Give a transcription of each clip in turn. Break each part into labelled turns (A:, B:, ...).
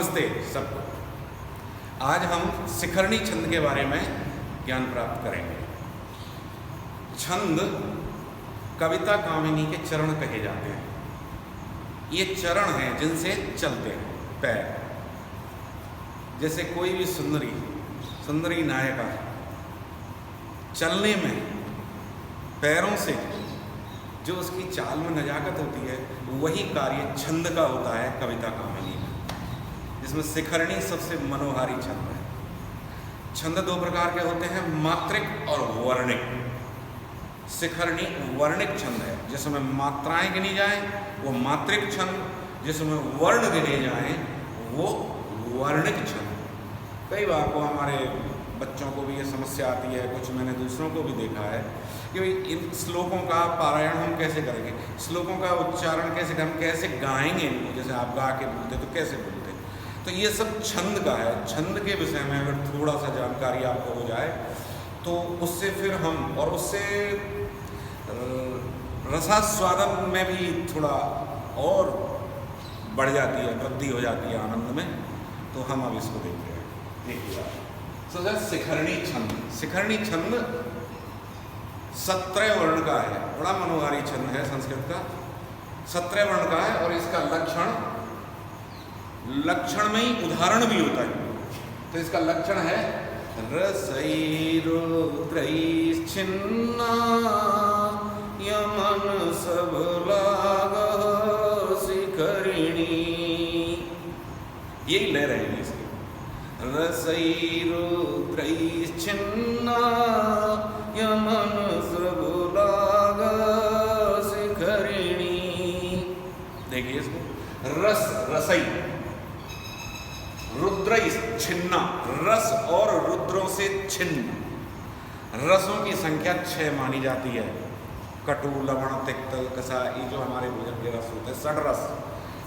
A: नमस्ते सबको। आज हम शिखरणी छंद के बारे में ज्ञान प्राप्त करेंगे। छंद कविता कामिनी के चरण कहे जाते हैं। ये चरण हैं जिनसे चलते हैं पैर। जैसे कोई भी सुंदरी नायिका चलने में पैरों से जो उसकी चाल में नजाकत होती है, वही कार्य छंद का होता है कविता कामिनी में, जिसमें शिखरणी सबसे मनोहारी छंद है। छंद दो प्रकार के होते हैं, मात्रिक और वर्णिक। शिखरणी वर्णिक छंद है, जिसमें मात्राएं गिनी जाएं वो मात्रिक छंद, जिसमें वर्ण गिने जाएं वो वर्णिक छंद। कई बार को हमारे बच्चों को भी ये समस्या आती है, कुछ मैंने दूसरों को भी देखा है कि इन श्लोकों का पारायण हम कैसे करेंगे, श्लोकों का उच्चारण कैसे करें, हम कैसे गाएंगे इनको। जैसे आप गा के बोलते तो कैसे बोलते, तो ये सब छंद का है। छंद के विषय में अगर थोड़ा सा जानकारी आपको हो जाए तो उससे फिर हम, और उससे रसास्वादन में भी थोड़ा और बढ़ जाती है, वृद्धि हो जाती है आनंद में। तो हम अब इसको देखते हैं। देखिए शिखरणी छंद। शिखरणी छंद 17 वर्ण का है। बड़ा मनोहारी छंद है संस्कृत का, 17 वर्ण का है। और इसका लक्षण में ही उदाहरण भी होता है। तो इसका लक्षण है रसई रुद्रई छिन्ना यमन सब लाग शिखरिणी। यही ले रहेंगे इसके। रसई रुद्रई छिन्ना यमन सब लाग शिखरिणी। देखिए इसको, रसई रुद्र छिन्ना, रस और रुद्रों से छिन्न। रसों की संख्या 6 मानी जाती है। कटु, लवण, तिक्त, कसा, ये जो हमारे भोजन के रस होते हैं, 6 रस,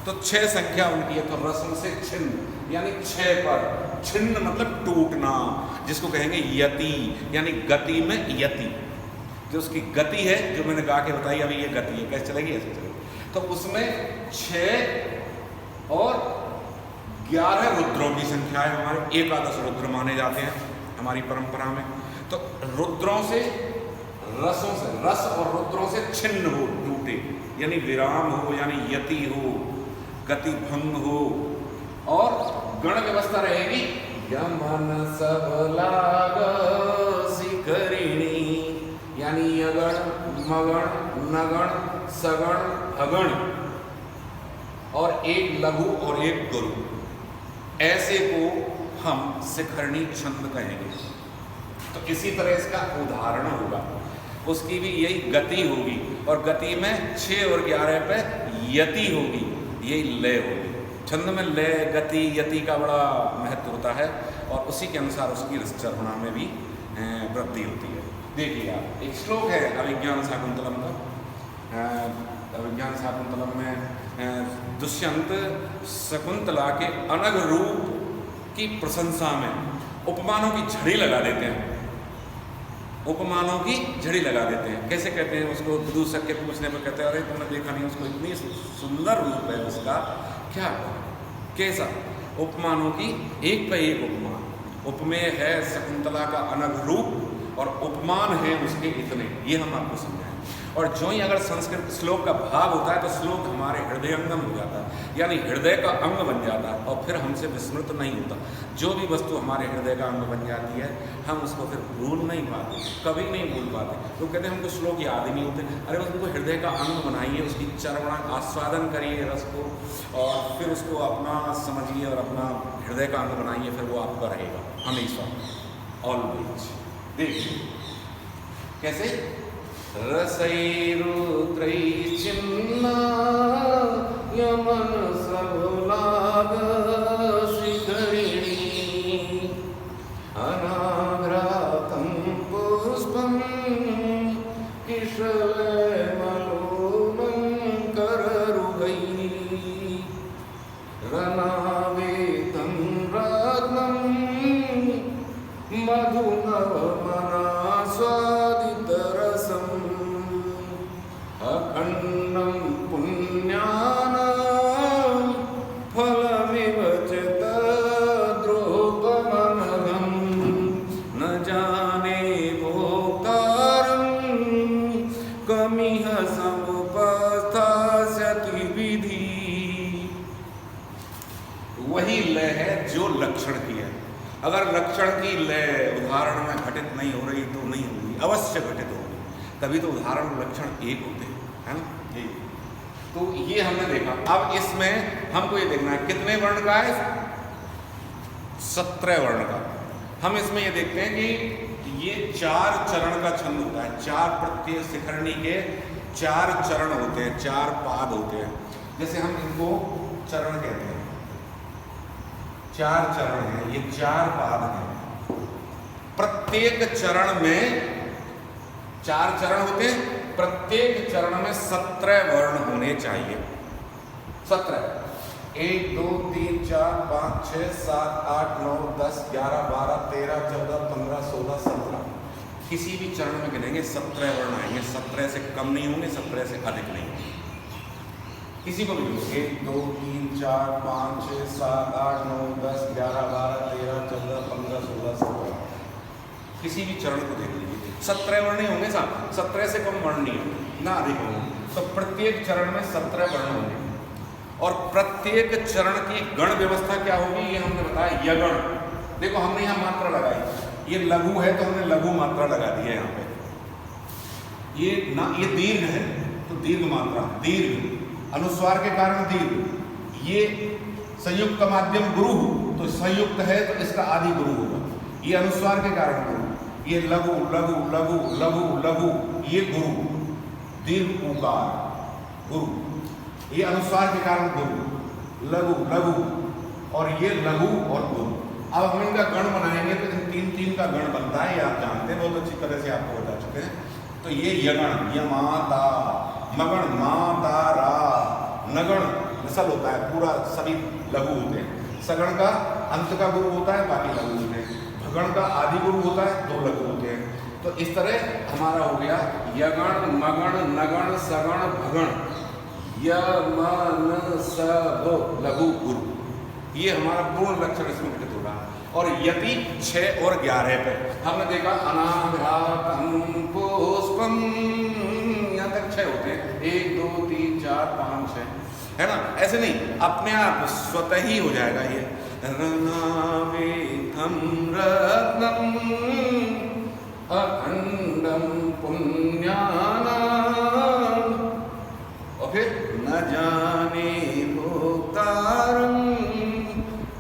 A: तो 6 संख्या उनकी है। तो रसों से छिन्न यानी 6 पर। छिन्न मतलब टूटना, जिसको कहेंगे यति, यानी गति में यति। जो उसकी गति है, जो मैंने गा के बताई अभी, ये गति है, कैसे चलेगी ऐसे चलेगी। तो उसमें 6 और 11 रुद्रों की संख्या है। हमारे 11 रुद्र माने जाते हैं हमारी परंपरा में। तो रुद्रों से, रसों से, रस और रुद्रों से छिन्न हो, टूटे, यानी विराम हो, यानी यति हो, गति भंग हो। और गण व्यवस्था रहेगी, यमन सब लाग शिखरिणी, यानी यगण, मगण, नगण, सगण, अगण, और एक लघु और एक गुरु। ऐसे को हम शिखरणी छंद कहेंगे। तो इसी तरह इसका उदाहरण होगा, उसकी भी यही गति होगी, और गति में 6 और 11 पे यति होगी, यही लय होगी। छंद में लय, गति, यति का बड़ा महत्व होता है, और उसी के अनुसार उसकी रसचरणा में भी वृद्धि होती है। देखिए आप, एक श्लोक है अभिज्ञान शाकुंतलम का। अभिज्ञान शाकुंतलम में दुष्यंत शकुंतला के अनग रूप की प्रशंसा में उपमानों की झड़ी लगा देते हैं। उपमानों की झड़ी लगा देते हैं। कैसे कहते हैं उसको? विदूषक के पूछने पर कहते हैं, अरे तुमने देखा नहीं उसको, इतनी सुंदर रूप है उसका, क्या कैसा? उपमानों की एक पे एक उपमान। उपमेय है शकुंतला का अनग रूप, और उपमान है उसके इतने। ये हम आपको समझाएं। और जो ही अगर संस्कृत श्लोक का भाव होता है तो श्लोक हमारे हृदयंगम हो जाता है, यानी हृदय का अंग बन जाता है, और फिर हमसे विस्मृत नहीं होता। जो भी वस्तु हमारे हृदय का अंग बन जाती है, हम उसको फिर भूल नहीं पाते, कभी नहीं भूल पाते। तो कहते हैं हमको श्लोक याद ही नहीं होते। अरे उनको हृदय का अंग बनाइए, उसकी चरवणा आस्वादन करिए रस को, और फिर उसको अपना समझिए और अपना हृदय का अंग बनाइए, फिर वो आपका रहेगा हमेशा, ऑलवेज। देखिए कैसे, रसई रुद्रई छिन्ना यमन सब लाग शिखरिणी, अनाघ्रातं पुष्पं किशलयमलोलं कररुहैः, रणावेतं रत्नं मधुनवमनास्वादितरसम्, अखण्डं पुण्यानां फलमिदं वही लय है जो लक्षण की है। अगर लक्षण की लय उदाहरण में घटित नहीं हो रही तो नहीं होगी, अवश्य घटित होगी, तभी तो उदाहरण लक्षण एक होते हैं, है ना। ये तो ये हमने देखा। अब इसमें हमको ये देखना है कितने वर्ण का है, 17 वर्ण का। हम इसमें ये देखते हैं कि ये 4 चरण का छंद होता है, 4 प्रत्यय शिखरणी के 4 चरण होते हैं, 4 पाद होते हैं। जैसे हम इनको चरण कहते हैं, 4 चरण हैं, ये 4 पाद हैं। प्रत्येक चरण में 4 चरण होते हैं, प्रत्येक चरण में 17 वर्ण होने चाहिए। 17, 1 2 3 4 5 6 7 8 9 10 11 12 13 14 15 16 17। किसी भी चरण में गिनेंगे 17 वर्ण आएंगे, 17 से कम नहीं होंगे, 17 से अधिक नहीं होंगे। किसी को भी 1 2 3 4 5 6 7 8 9 10 11 12 13 14 15 16 17। किसी भी चरण को देख लीजिए, 17 वर्ण ही होंगे साहब, 17 से कम वर्ण नहीं होंगे, ना अधिक होंगे। तो प्रत्येक चरण में 17 वर्ण होंगे। और प्रत्येक चरण की गण व्यवस्था क्या होगी ये हमने बताया, यगण। देखो हमने यहाँ मात्रा लगाई, ये लघु है तो हमने लघु मात्रा लगा दी है यहाँ पे। ये ना, ये दीर्घ है तो दीर्घ मात्रा, दीर्घ अनुस्वार के कारण दीर्घ। ये संयुक्त का माध्यम गुरु तो संयुक्त है तो इसका आदि गुरु होगा, ये अनुस्वार के कारण गुरु। ये लघु लघु लघु लघु लघु, ये गुरु, दीर्घ उकार गुरु। ये अनुस्वार के कारण गुरु, लघु लघु, और ये लघु और गुरु। अब हम इनका गण बनाएंगे तो इन 3 का गण बनता है, ये आप जानते हैं, बहुत अच्छी तरह से आपको बता चुके हैं। तो ये यगण, यमाता, मगण माता रा, नगण नसल होता है, पूरा सभी लघु होते हैं। सगण का अंत का गुरु होता है, बाकी लघु होते हैं। भगण का आदि गुरु होता है, 2 लघु होते हैं। तो इस तरह हमारा हो गया यगण, मगण, नगण, सगण, भगण, यमन सब लघु गुरु। ये हमारा पूर्ण लक्षण इसमें घटित हो रहा है। और यति 6 और 11 पे हमने देखा अनाघ्रातम पुष्पम, यहाँ तक 6 होते हैं, 1 2 3 4 5 6, है ना। ऐसे नहीं, अपने आप स्वतः ही हो जाएगा ये। रनावेथम रत्नम अखंडम पुण्यानाम, और फिर न जाने भोक्तारम,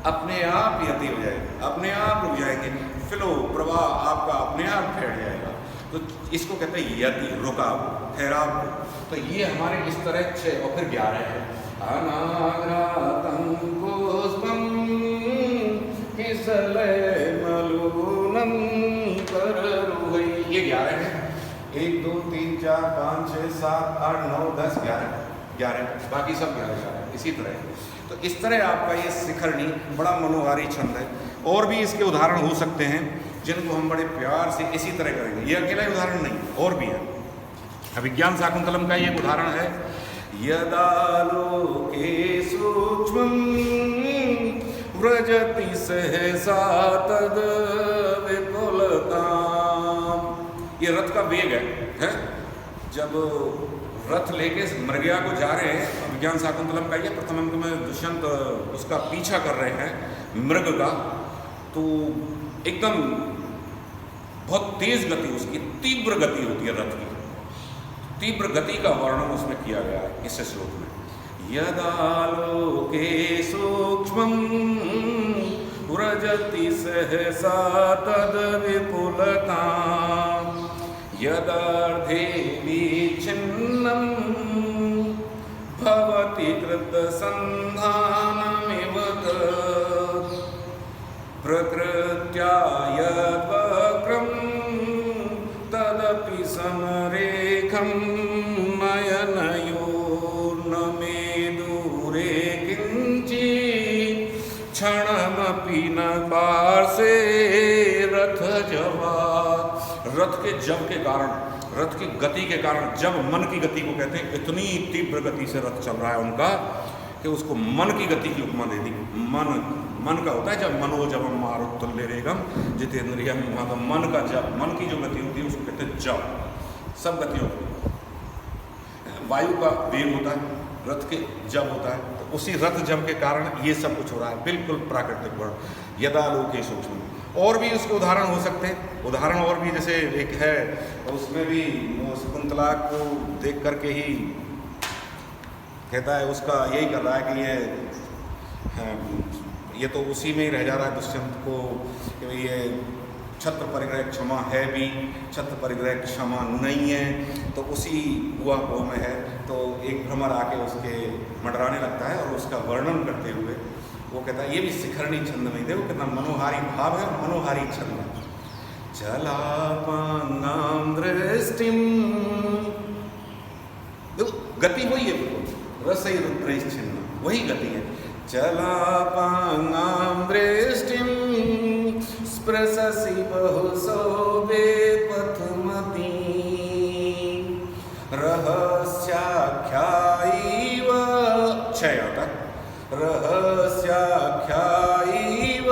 A: अपने आप यति हो जाएगा, अपने आप रुक जाएंगे, फ्लो प्रवाह आपका अपने आप ठहर जाएगा। तो इसको कहते हैं यति, रुकाव, ठहराव। तो ये हमारे इस तरह 6 और फिर 11 है। अनाघ्रातम पुष्पम किसलयमलूनम कररुहै, ये 11 है। 1 2 3 4 5 6 7 8 9 10 11, बाकी सब 11 इसी तरह। तो इस तरह आपका ये शिखरणी बड़ा मनोहारी छंद है। और भी इसके उदाहरण हो सकते हैं जिनको हम बड़े प्यार से इसी तरह करेंगे। ये अकेला उदाहरण नहीं, और भी है। अभिज्ञान शाकुंतलम का ये उदाहरण है, यदालोके सूक्ष्मं व्रजति सहसा तद विपुलताम। ये रथ का वेग है? जब रथ लेके मृगया को जा रहे हैं, अभिज्ञान शाकुंतलम का ये प्रथम अंक में दुष्यंत उसका पीछा कर रहे हैं मृग का, तो एकदम बहुत तेज गति, उसकी तीव्र गति होती है रथ की। तीव्र गति का वर्णन उसमें किया गया है इस श्लोक में। यदालोके सूक्ष्मं व्रजति सहसा तद विपुलताम्, यदार्धे विच्छिन्नं भवति कृतसन्धानमिव तत्, प्रकृत्या यद्वक्रं तदपि समरेखं नयनयोर्न मे दूरे किञ्चित् क्षणमपि न पार्श्वे रथ जवात्। रथ के जब के कारण, रथ की गति के कारण, जब मन की गति को कहते हैं, इतनी तीव्र गति से रथ चल रहा है उनका कि उसको मन की गति की उपमा दे दी। मन का होता है जब मनोजवम मारुतुल्यवेगम जितेंद्रियम महागम, मन का जब, मन की जो गति होती है उसको कहते हैं जब। सब गति होती है, वायु का वेग होता है, रथ के जब होता है, तो उसी रथ जम के कारण ये सब कुछ हो रहा है, बिल्कुल प्राकृतिक वर्ण, यदा लोके सूक्ष्म। और भी उसके उदाहरण हो सकते हैं, उदाहरण और भी, जैसे एक है उसमें भी शकुंतला को देख करके ही कहता है, उसका यही कर रहा है कि ये तो उसी में ही रह जा रहा है दुष्यंत को कि ये छत्र परिग्रह क्षमा है भी, छत्र परिग्रह क्षमा नहीं है, तो उसी हुआ को में है। तो एक भ्रमर आके उसके मंडराने लगता है और उसका वर्णन करते हुए वो कहता है, ये भी शिखरणी छंद में, देखो कितना मनोहारी भाव है, मनोहारी छंद है। चलापांगाम दृष्टिम, देखो गति वही है, बिल्कुल रसई रुद्रैश्चिन्ना वही गति है। चलापांगाम दृष्टिम स्पृशसि बहुशोभे पथमती रहस्याख्यायैव रहस्याख्यायैव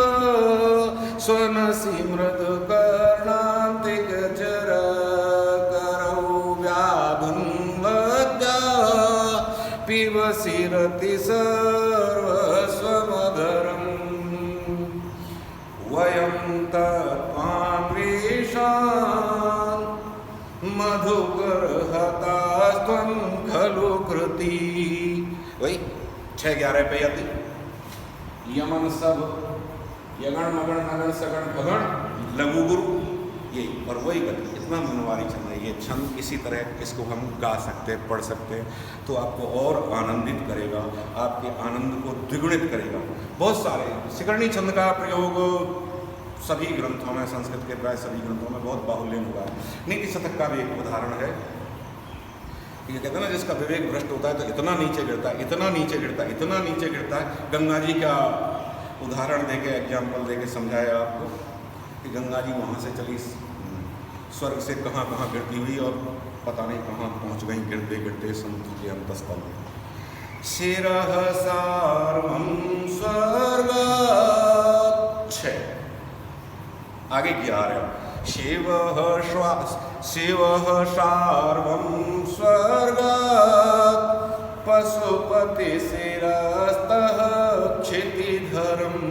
A: स्वनसि मृदुकर्णान्तिकचरकरौ व्याधुन्वद्या पिबसि रति सर्वस्वमधरम् वयं तत्त्वान्वेषान् मधुकरहतास्त्वं खलु कृति। वही 6-11 पे आती, यमन सब यगण मगण नगण सगण भगण लघु गुरु, ये और वही गति, इतना मनोहारी छंद है ये छंद। इसी तरह इसको हम गा सकते हैं, पढ़ सकते हैं, तो आपको और आनंदित करेगा, आपके आनंद को द्विगुणित करेगा। बहुत सारे शिखरणी छंद का प्रयोग सभी ग्रंथों में, संस्कृत के प्राय सभी ग्रंथों में बहुत बाहुल्य हुआ है। नीति शतक का भी एक उदाहरण है, ये कहते हैं ना, जिसका विवेक भ्रष्ट होता है तो इतना नीचे गिरता है, इतना नीचे गिरता है, इतना नीचे गिरता है। गंगा जी का उदाहरण देके, एग्जाम्पल देके समझाया आपको कि गंगा जी वहाँ से चली स्वर्ग से कहाँ कहाँ गिरती हुई और पता नहीं कहाँ पहुँच गई, गिरते गिरते समुद्र के अंतस्थल में। शिरः सार्वं स्वर्गात्, आगे 11 शिवः सार्वं स्वर्गात् पशुपतिशिरस्तः क्षितिधरम्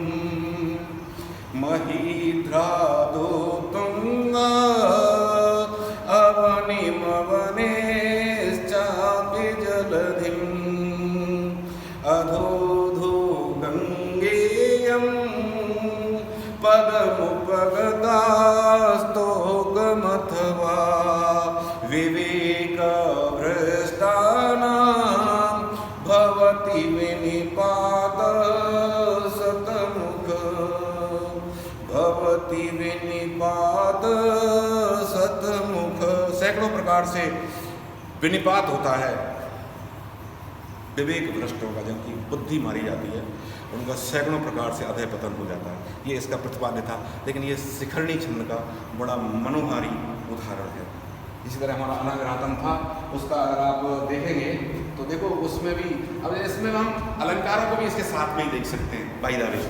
A: महीध्रादो तुङ्गात् अवनिमवनेश्चापि जलधिम् अधोधो गङ्गेयं पदमुपगतास्तोकमथवा विवेकभ्रष्टानां भवति विनिपात शतमुख, भवति विनिपात शतमुख। सैकड़ों प्रकार से विनिपात होता है विवेक भ्रष्टों का, जिनकी बुद्धि मारी जाती है, उनका सैकड़ों प्रकार से अधः पतन हो जाता है। ये इसका प्रतिपाद्य था, लेकिन ये शिखरणी छंद का बड़ा मनोहारी उदाहरण है। इसी तरह हमारा अनाग्रहातम था, उसका अगर आप देखेंगे तो देखो उसमें भी, अब इसमें हम अलंकारों को भी इसके साथ में ही देख सकते हैं, बाई द वे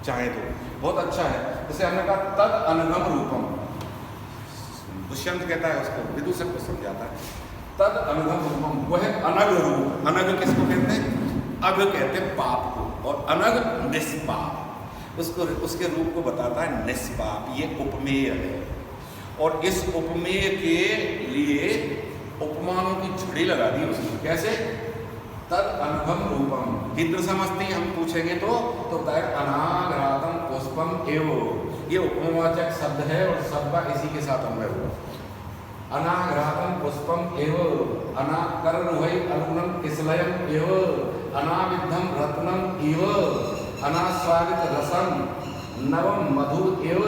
A: चाहे तो बहुत अच्छा है। जैसे हमने कहा तद अनघम रूपम, दुष्यंत कहता है उसको, विदूषक को समझाता है, तद अनघम रूपम, वह अनग रूप। अनग किसको कहते हैं? अग कहते हैं पाप को, और अनग निष्पाप, उसको उसके रूप को बताता है निष्पाप। ये उपमेय है, और इस उपमेय के लिए उपमानों की झड़ी लगा दी उसने। कैसे? तद अनघम रूपम कीदृशमस्ति, हम पूछेंगे तो अनाग्रातम पुष्पम एव, ये उपमावाचक शब्द है और शब्द इसी के साथ अन्वय हुआ। अनाग्रातम पुष्पम एव अनाकरुहै अरुणम किसलयम एव अनाविद्धम रत्नम एव अनास्वादित रसम नवम मधु एव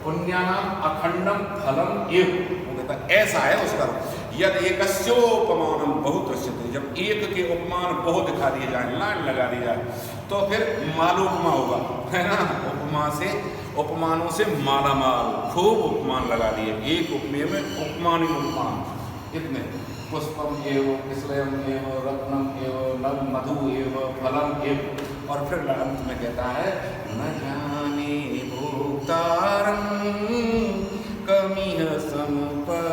A: पुण्यानाम अखंडम फलम एव। वो कहता ऐसा है उसका। यद एकस्योपमानम बहुत दृश्यते, जब एक के उपमान बहुत दिखा दिए जाए, लाइन लगा दी जाए, तो फिर मालोपमा होगा, है ना। उपमानों से मालामाल, खूब उपमान लगा दिए, एक उपमेय में उपमान ही उपमान इतने। पुष्पम एव किसलयम एव रत्नम एव नव मधु एव फलम एव, और फिर अंत में कहता है न जाने भोक्तारं कमिह समुपस्थास्यति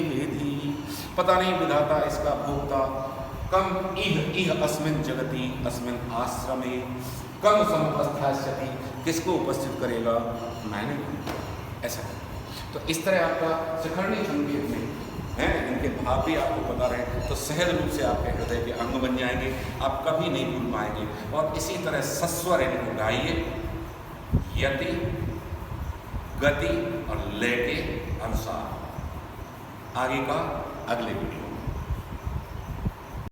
A: विधि, पता नहीं विधाता इसका भोक्ता कम इह इह अस्मिन जगति अस्मिन आश्रमे कम समुपस्थास्यति, किसको उपस्थित करेगा, मैंने, ऐसा। तो इस तरह आपका शिखरणी संकेत में है, इनके भाव भी आपको पता रहे तो सहज रूप से आपके हृदय के अंग बन जाएंगे, आप कभी नहीं भूल पाएंगे। और इसी तरह सस्वर इनको गाइए, यति, गति और लय के अनुसार। आगे का अगले वीडियो।